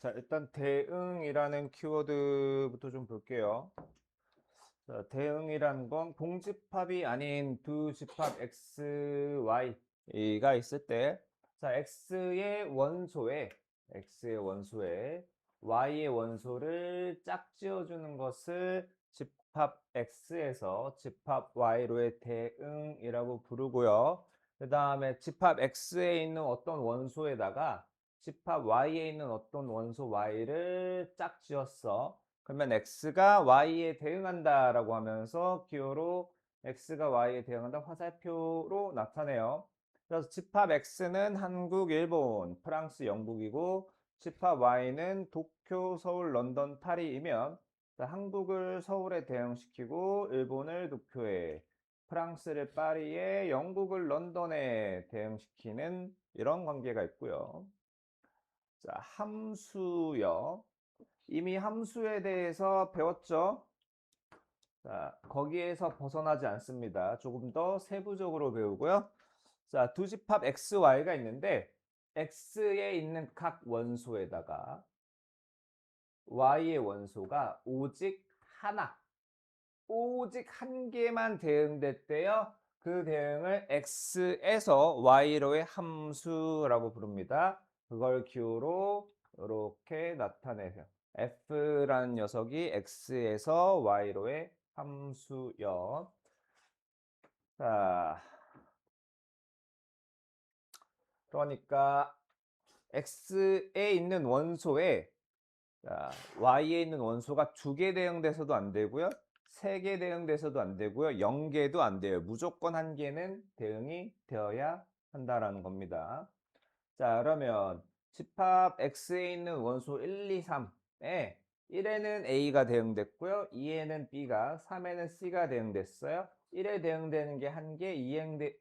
자, 일단 대응이라는 키워드부터 좀 볼게요. 자, 대응이란 건 공집합이 아닌 두 집합 x, y가 있을 때, 자, x의 원소에 y의 원소를 짝지어주는 것을 집합 x에서 집합 y로의 대응이라고 부르고요. 그 다음에 집합 x에 있는 어떤 원소에다가 집합 y에 있는 어떤 원소 y를 짝지었어. 그러면 x가 y에 대응한다라고 하면서 기호로 x가 y에 대응한다 화살표로 나타내요. 그래서 집합 x는 한국, 일본, 프랑스, 영국이고 집합 y는 도쿄, 서울, 런던, 파리이면 한국을 서울에 대응시키고 일본을 도쿄에, 프랑스를 파리에, 영국을 런던에 대응시키는 이런 관계가 있고요. 자, 함수요. 이미 함수에 대해서 배웠죠? 자, 거기에서 벗어나지 않습니다. 조금 더 세부적으로 배우고요. 자, 두 집합 x, y가 있는데 x에 있는 각 원소에다가 y의 원소가 오직 한 개만 대응됐대요. 그 대응을 x에서 y로의 함수라고 부릅니다. 그걸 기호로 이렇게 나타내세요. f라는 녀석이 x에서 y로의 함수요. 자, 그러니까 x에 있는 원소에 y에 있는 원소가 2개 대응돼서도 안 되고요. 3개 대응돼서도 안 되고요. 0개도 안 돼요. 무조건 한 개는 대응이 되어야 한다라는 겁니다. 자, 그러면 집합 X에 있는 원소 1, 2, 3에 1에는 A가 대응됐고요. 2에는 B가, 3에는 C가 대응됐어요. 1에 대응되는 게 1개,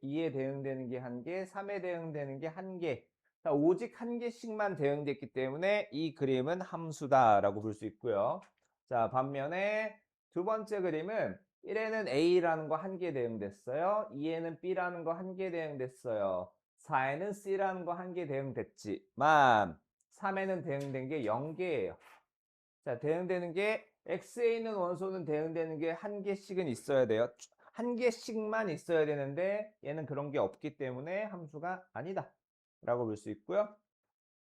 2에 대응되는 게 1개, 3에 대응되는 게 1개. 자, 오직 한 개씩만 대응됐기 때문에 이 그림은 함수다라고 볼 수 있고요. 자, 반면에 두 번째 그림은 1에는 A라는 거 1개 대응됐어요. 2에는 B라는 거 1개 대응됐어요. 4에는 C라는 거 1개 대응됐지만 3에는 대응된 게 0개예요. 자, 대응되는 게 X에 있는 원소는 대응되는 게 1개씩은 있어야 돼요. 1개씩만 있어야 되는데 얘는 그런 게 없기 때문에 함수가 아니다 라고 볼 수 있고요.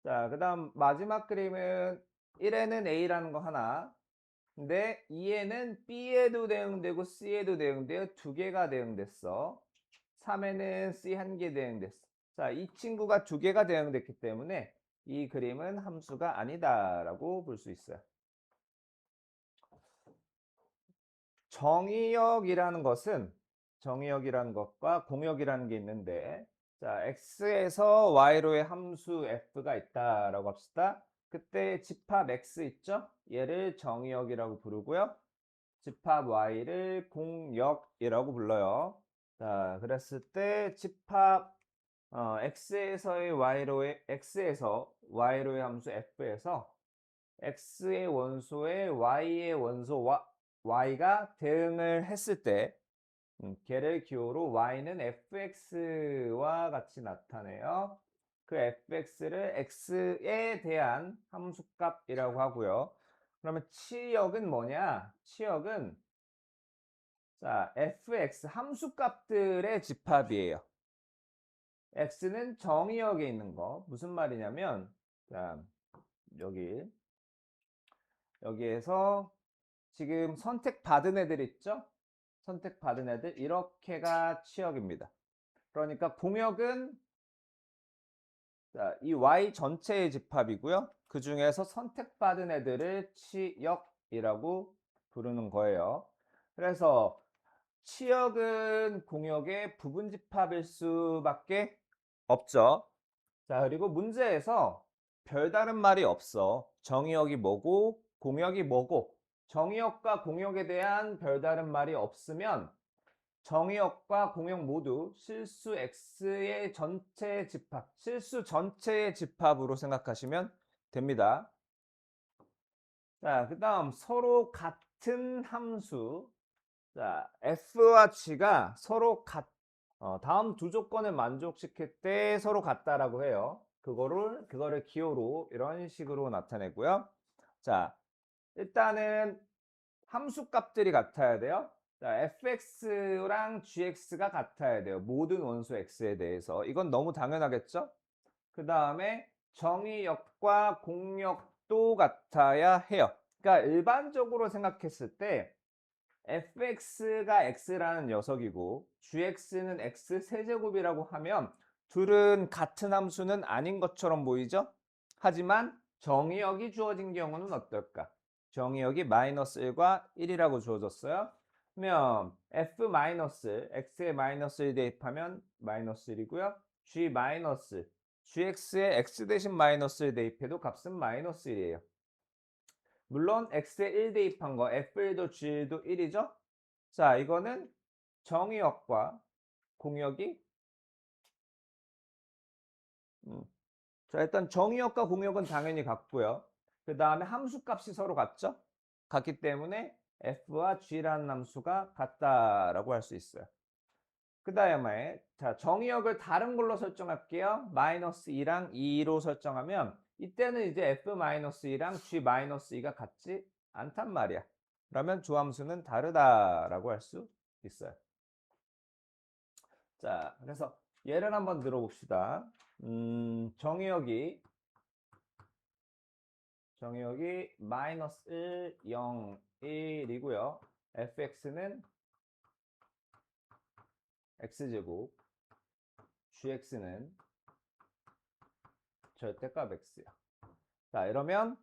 자, 그 다음 마지막 그림은 1에는 A라는 거 하나, 근데 2에는 B에도 대응되고 C에도 대응돼요. 2개가 대응됐어. 3에는 C 1개 대응됐어. 자, 이 친구가 2개가 대응됐기 때문에 이 그림은 함수가 아니다라고 볼 수 있어요. 정의역이라는 것과 공역이라는 게 있는데, 자, x에서 y로의 함수 f가 있다라고 합시다. 그때 집합 x 있죠? 얘를 정의역이라고 부르고요. 집합 y를 공역이라고 불러요. 자, 그랬을 때 집합 x에서 y로의 함수 f에서 x의 원소에 y의 원소 y가 대응을 했을 때 걔를 기호로 y는 fx와 같이 나타내요. 그 fx를 x에 대한 함수값이라고 하고요. 그러면 치역은 뭐냐? 치역은 자, fx 함수값들의 집합이에요. x는 정의역에 있는 거. 무슨 말이냐면 자, 여기에서 지금 선택받은 애들 있죠? 선택받은 애들 이렇게가 치역입니다. 그러니까 공역은 자, 이 y 전체의 집합이고요. 그 중에서 선택받은 애들을 치역이라고 부르는 거예요. 그래서 치역은 공역의 부분 집합일 수밖에 없죠. 자, 그리고 문제에서 별다른 말이 없어. 정의역이 뭐고 공역이 뭐고 정의역과 공역에 대한 별다른 말이 없으면 정의역과 공역 모두 실수 x의 전체 집합, 실수 전체의 집합으로 생각하시면 됩니다. 자, 그 다음 서로 같은 함수. 자, f와 g가 서로 다음 두 조건을 만족시킬 때 서로 같다라고 해요. 그거를 기호로 이런 식으로 나타내고요. 자, 일단은 함수 값들이 같아야 돼요. 자, fx랑 gx가 같아야 돼요. 모든 원소 x에 대해서. 이건 너무 당연하겠죠? 그 다음에 정의역과 공역도 같아야 해요. 그러니까 일반적으로 생각했을 때 fx가 x라는 녀석이고 gx는 x 세제곱이라고 하면 둘은 같은 함수는 아닌 것처럼 보이죠? 하지만 정의역이 주어진 경우는 어떨까? 정의역이 마이너스 1과 1이라고 주어졌어요. 그러면 f 마이너스 x에 마이너스 1 대입하면 마이너스 1이고요. g 마이너스 gx에 x 대신 마이너스 1 대입해도 값은 마이너스 1이에요. 물론 x에 1 대입한 거 f1도 g1도 1이죠. 자, 이거는 정의역과 공역이 자, 일단 정의역과 공역은 당연히 같고요. 그 다음에 함수값이 서로 같죠? 같기 때문에 f와 g라는 함수가 같다라고 할 수 있어요. 그 다음에 자, 정의역을 다른 걸로 설정할게요. 마이너스 2랑 2로 설정하면 이때는 이제 f-2랑 g-2가 같지 않단 말이야. 그러면 조함수는 다르다라고 할 수 있어요. 자, 그래서 예를 한번 들어봅시다. 정의역이 마이너스 1, 0, 1이고요. fx는 x제곱, gx는 절대값 x야. 자, 이러면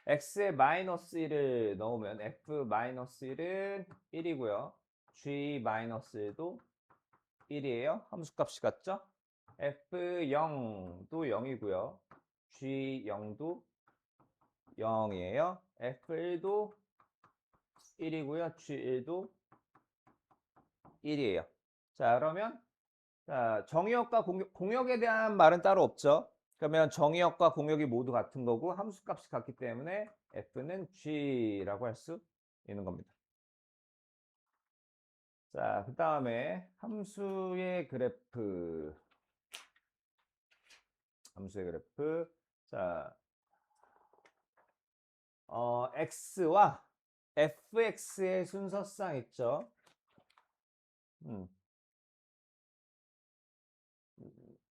x에 마이너스 1을 넣으면 f-1은 1이고요. g-1도 1이에요. 함수값이 같죠? f0도 0이고요. g0도 0이에요. f1도 1이고요. g1도 1이에요. 자, 그러면 자, 정의역과 공역에 대한 말은 따로 없죠. 그러면 정의역과 공역이 모두 같은 거고 함수값이 같기 때문에 f는 g라고 할 수 있는 겁니다. 자, 그 다음에 함수의 그래프. 자, x와 fx의 순서상 있죠.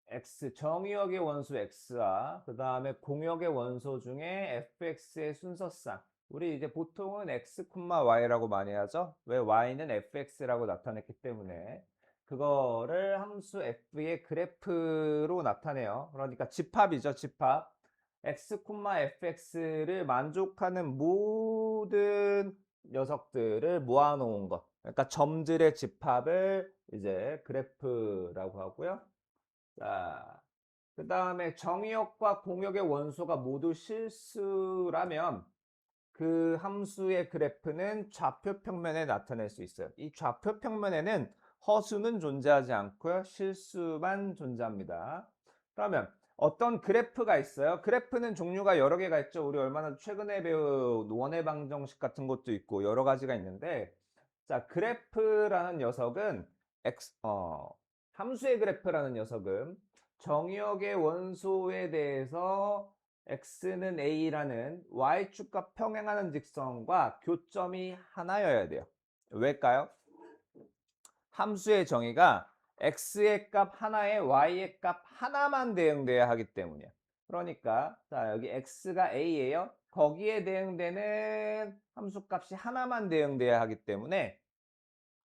x 정의역의 원소 x와 그 다음에 공역의 원소 중에 fx의 순서상 우리 이제 보통은 x, y라고 많이 하죠. 왜 y는 fx라고 나타냈기 때문에 그거를 함수 f의 그래프로 나타내요. 그러니까 집합이죠, 집합. x, fx를 만족하는 모든 녀석들을 모아놓은 것. 그러니까 점들의 집합을 이제 그래프라고 하고요. 자, 그 다음에 정의역과 공역의 원소가 모두 실수라면 그 함수의 그래프는 좌표 평면에 나타낼 수 있어요. 이 좌표 평면에는 허수는 존재하지 않고요. 실수만 존재합니다. 그러면 어떤 그래프가 있어요. 그래프는 종류가 여러 개가 있죠. 우리 얼마나 최근에 배운 원의 방정식 같은 것도 있고 여러 가지가 있는데 자, 그래프라는 녀석은 함수의 그래프라는 녀석은 정의역의 원소에 대해서 x는 a라는 y축과 평행하는 직선과 교점이 하나여야 돼요. 왜일까요? 함수의 정의가 x의 값 하나에 y의 값 하나만 대응돼야 하기 때문이야. 그러니까 자, 여기 x가 a예요. 거기에 대응되는 함수값이 하나만 대응돼야 하기 때문에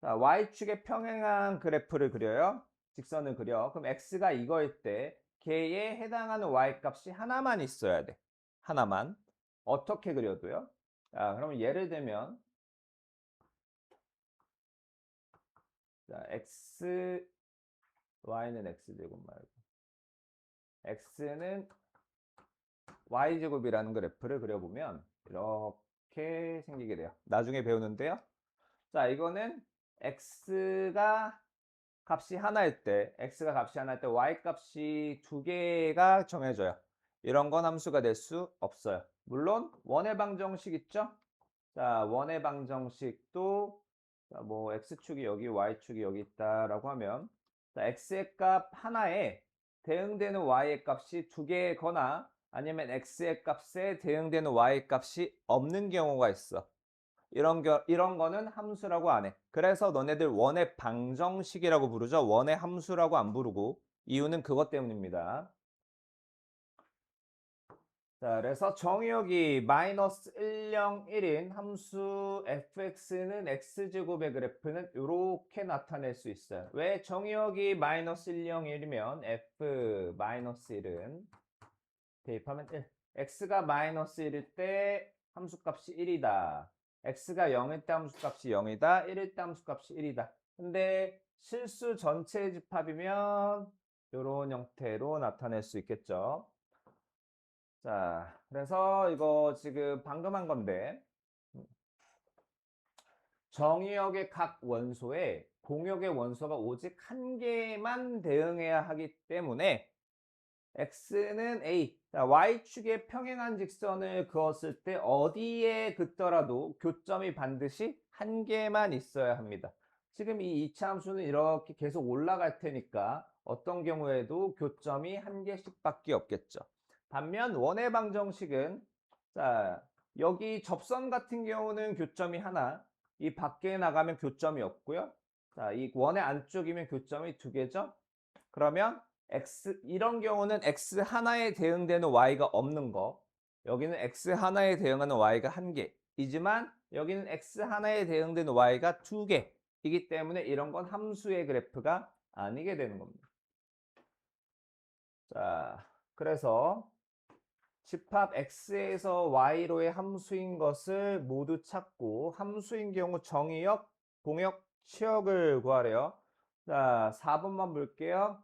자, y축에 평행한 그래프를 그려요. 직선을 그려. 그럼 x가 이거일 때 걔에 해당하는 y값이 하나만 있어야 돼. 하나만. 어떻게 그려도요? 자, 그러면 예를 들면 자, y는 x제곱 말고 x는 y제곱이라는 그래프를 그려보면 이렇게 생기게 돼요. 나중에 배우는데요. 자, 이거는 x가 값이 하나일 때 y 값이 두 개가 정해져요. 이런 건 함수가 될 수 없어요. 물론 원의 방정식 있죠? 자, 원의 방정식도 자, 뭐 x축이 여기 y축이 여기 있다라고 하면 자, x의 값 하나에 대응되는 y의 값이 두 개거나 아니면 x의 값에 대응되는 y의 값이 없는 경우가 있어. 이런 거는 함수라고 안 해. 그래서 너네들 원의 방정식이라고 부르죠. 원의 함수라고 안 부르고. 이유는 그것 때문입니다. 자, 그래서 정의역이 마이너스 1, 0, 1인 함수 fx는 x제곱의 그래프는 이렇게 나타낼 수 있어요. 왜 정의역이 마이너스 1, 0, 1이면 f 마이너스 1은 대입하면 1. x가 마이너스 1일 때 함수값이 1이다. x가 0일 때 함수값이 0이다. 1일 때 함수값이 1이다. 근데 실수 전체 집합이면 이런 형태로 나타낼 수 있겠죠. 자, 그래서 이거 지금 방금 한 건데 정의역의 각 원소에 공역의 원소가 오직 한 개만 대응해야 하기 때문에 x는 a, y축에 평행한 직선을 그었을 때 어디에 긋더라도 교점이 반드시 한 개만 있어야 합니다. 지금 이 이차함수는 이렇게 계속 올라갈 테니까 어떤 경우에도 교점이 한 개씩밖에 없겠죠. 반면 원의 방정식은 자, 여기 접선 같은 경우는 교점이 하나, 이 밖에 나가면 교점이 없고요. 자, 이 원의 안쪽이면 교점이 두 개죠. 그러면 이런 경우는 x 하나에 대응되는 y가 없는 거, 여기는 x 하나에 대응하는 y가 한 개이지만 여기는 x 하나에 대응되는 y가 두 개이기 때문에 이런 건 함수의 그래프가 아니게 되는 겁니다. 자, 그래서 집합 x에서 y로의 함수인 것을 모두 찾고 함수인 경우 정의역, 공역, 치역을 구하래요. 자, 4번만 볼게요.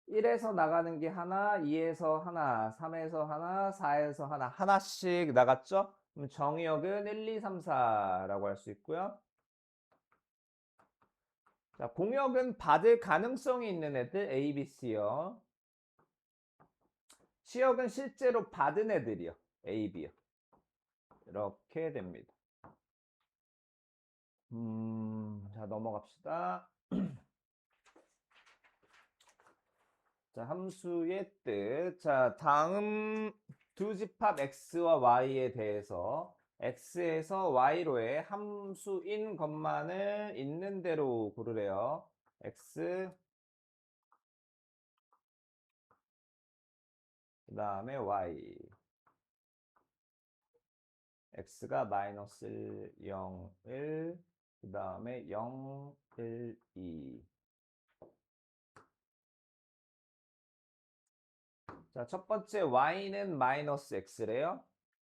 1에서 나가는 게 하나, 2에서 하나, 3에서 하나, 4에서 하나, 하나씩 나갔죠? 그럼 정의역은 1, 2, 3, 4라고 할 수 있고요. 자, 공역은 받을 가능성이 있는 애들 A, B, C요. 치역은 실제로 받은 애들이요. A, B요. 이렇게 됩니다. 자, 넘어갑시다. 자, 함수의 뜻. 자, 다음 두 집합 x와 y에 대해서 x에서 y로의 함수인 것만을 있는 대로 고르래요. x 그 다음에 y x가 마이너스 1, 0, 1, 그 다음에 0, 1, 2. 자, 첫 번째 y는 마이너스 x래요.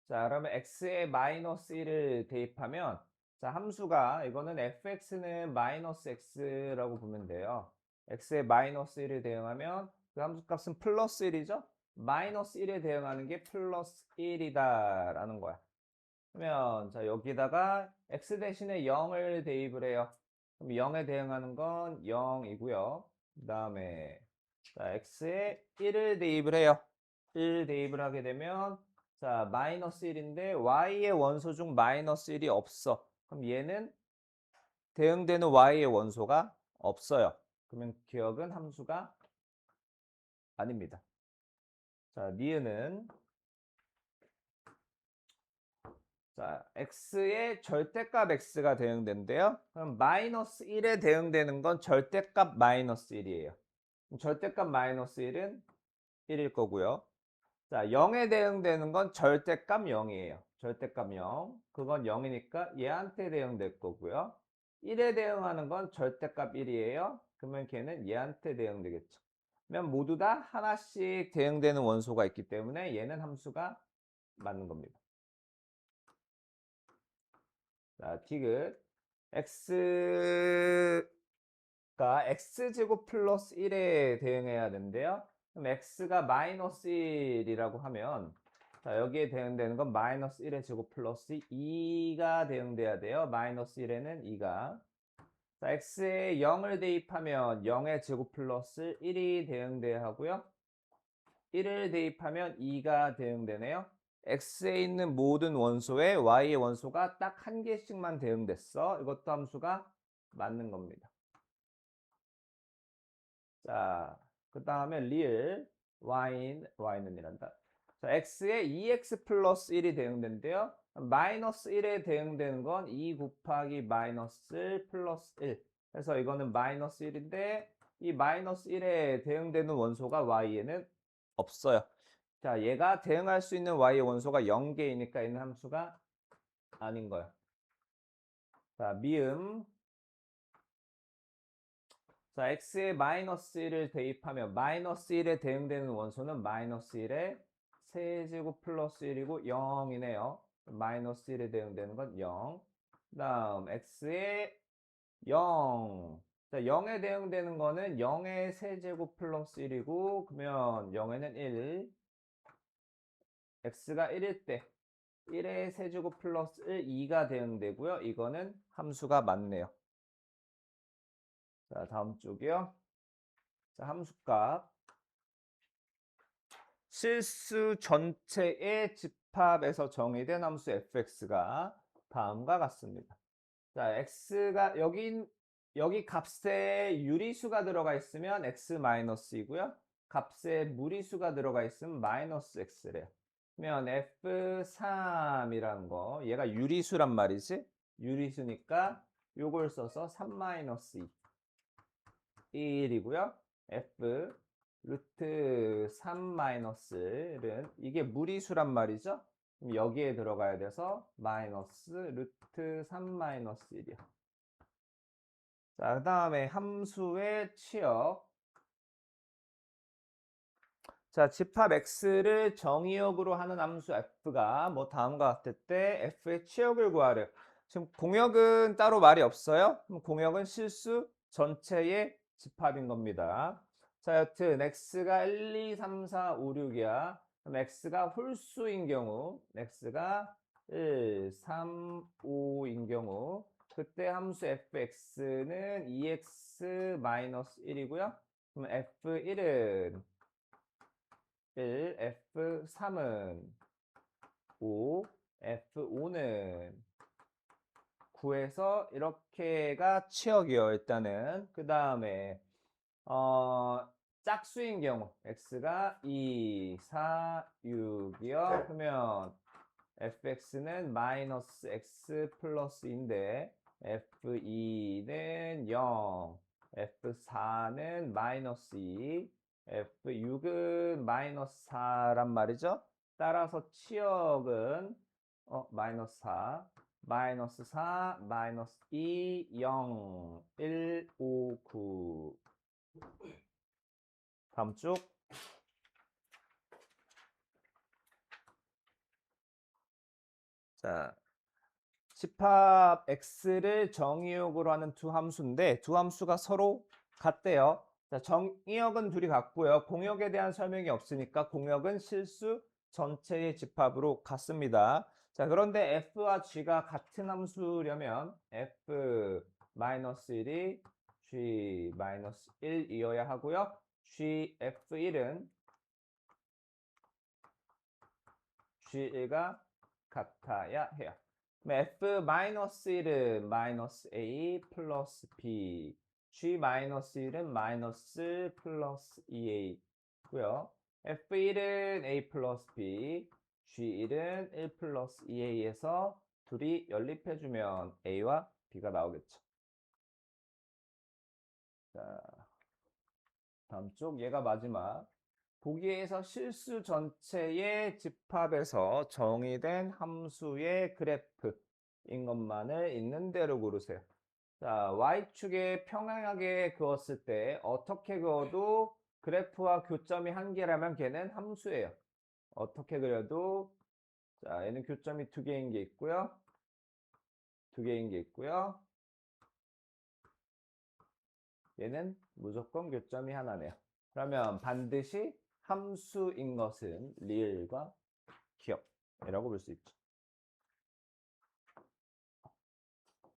자, 그러면 x에 마이너스 1을 대입하면 자, 함수가 이거는 fx는 마이너스 x라고 보면 돼요. x에 마이너스 1을 대응하면 그 함수 값은 플러스 1이죠? 마이너스 1에 대응하는 게 플러스 1이다라는 거야. 그러면 자, 여기다가 x 대신에 0을 대입을 해요. 그럼 0에 대응하는 건 0이고요. 그 다음에 자, x에 1을 대입을 해요. 1 대입을 하게 되면 자, 마이너스 1인데 y의 원소 중 마이너스 1이 없어. 그럼 얘는 대응되는 y의 원소가 없어요. 그러면 기억은 함수가 아닙니다. 자, 니은은 자, x의 절대값 x가 대응된대요. 그럼 마이너스 1에 대응되는 건 절대값 마이너스 1이에요. 절대값 마이너스 1은 1일 거고요. 자, 0에 대응되는 건 절대값 0이에요. 절대값 0. 그건 0이니까 얘한테 대응될 거고요. 1에 대응하는 건 절대값 1이에요. 그러면 걔는 얘한테 대응되겠죠. 그러면 모두 다 하나씩 대응되는 원소가 있기 때문에 얘는 함수가 맞는 겁니다. 자, 디귿 x가 x제곱 플러스 1에 대응해야 되는데요. 그럼 x가 마이너스 1이라고 하면 자, 여기에 대응되는 건 마이너스 1의 제곱 플러스 2가 대응돼야 돼요. 마이너스 1에는 2가. 자, x에 0을 대입하면 0의 제곱 플러스 1이 대응돼야 하고요. 1을 대입하면 2가 대응되네요. x에 있는 모든 원소에 y의 원소가 딱 한 개씩만 대응됐어. 이것도 함수가 맞는 겁니다. 자, 그 다음에 real y는 이란다. 자, x에 2x 플러스 1이 대응된대요. 마이너스 1에 대응되는 건 2 곱하기 마이너스 1 플러스 1. 그래서 이거는 마이너스 1인데 이 마이너스 1에 대응되는 원소가 y에는 없어요. 자, 얘가 대응할 수 있는 y의 원소가 0개이니까 있는 함수가 아닌 거예요. 자, 미음. 자, x에 마이너스 1을 대입하면 마이너스 1에 대응되는 원소는 마이너스 1에 세제곱 플러스 1이고 0이네요. 마이너스 1에 대응되는 건 0. 그 다음 x에 0. 자, 0에 대응되는 거는 0의 세제곱 플러스 1이고 그러면 0에는 1. x가 1일 때 1의 세제곱 플러스 1, 2가 대응되고요. 이거는 함수가 맞네요. 자, 다음 쪽이요. 자, 함수값. 실수 전체의 집합에서 정의된 함수 fx가 다음과 같습니다. 자, x가 여기 값에 유리수가 들어가 있으면 x-이고요. 값에 무리수가 들어가 있으면 마이너스 x래요. 그러면 f3이라는 거, 얘가 유리수란 말이지? 유리수니까 요걸 써서 3-2 1이고요. f 루트 3-1은 이게 무리수란 말이죠. 그럼 여기에 들어가야 돼서 마이너스 루트 3-1이요. 자, 그 다음에 함수의 치역. 자, 집합 x를 정의역으로 하는 함수 f가 뭐 다음과 같을 때 f의 치역을 구하래요. 지금 공역은 따로 말이 없어요. 그럼 공역은 실수 전체의 집합인 겁니다. 자, 여튼 x가 1, 2, 3, 4, 5, 6이야. 그럼 x가 홀수인 경우, x가 1, 3, 5인 경우 그때 함수 fx는 2x-1이고요. 그럼 f1은 1, F3은 5, F5는 9에서 이렇게가 치역이요, 일단은. 그 다음에, 짝수인 경우, X가 2, 4, 6이요. 그러면 fx는 마이너스 x 플러스인데, f2는 0, f4는 마이너스 2, F6은 마이너스 4란 말이죠. 따라서 치역은 마이너스 4, 마이너스 4, 마이너스 2, 0, 1, 5, 9. 다음 쪽. 자, 집합 x를 정의역으로 하는 두 함수인데 두 함수가 서로 같대요. 자, 정의역은 둘이 같고요. 공역에 대한 설명이 없으니까 공역은 실수 전체의 집합으로 같습니다. 자, 그런데 f와 g가 같은 함수려면 f-1이 g-1이어야 하고요. f1은 g1가 같아야 해요. f-1은 마이너스 a 플러스 b, g-1은 마이너스 플러스 2a고요. f1은 a 플러스 b, g1은 1 플러스 2a에서 둘이 연립해주면 a와 b가 나오겠죠. 자, 다음 쪽 얘가 마지막. 보기에서 실수 전체의 집합에서 정의된 함수의 그래프인 것만을 있는 대로 고르세요. 자, y축에 평행하게 그었을 때 어떻게 그어도 그래프와 교점이 한 개라면 걔는 함수예요. 어떻게 그려도 자, 얘는 교점이 두 개인 게 있고요. 두 개인 게 있고요. 얘는 무조건 교점이 하나네요. 그러면 반드시 함수인 것은 리을과 기억이라고 볼 수 있죠.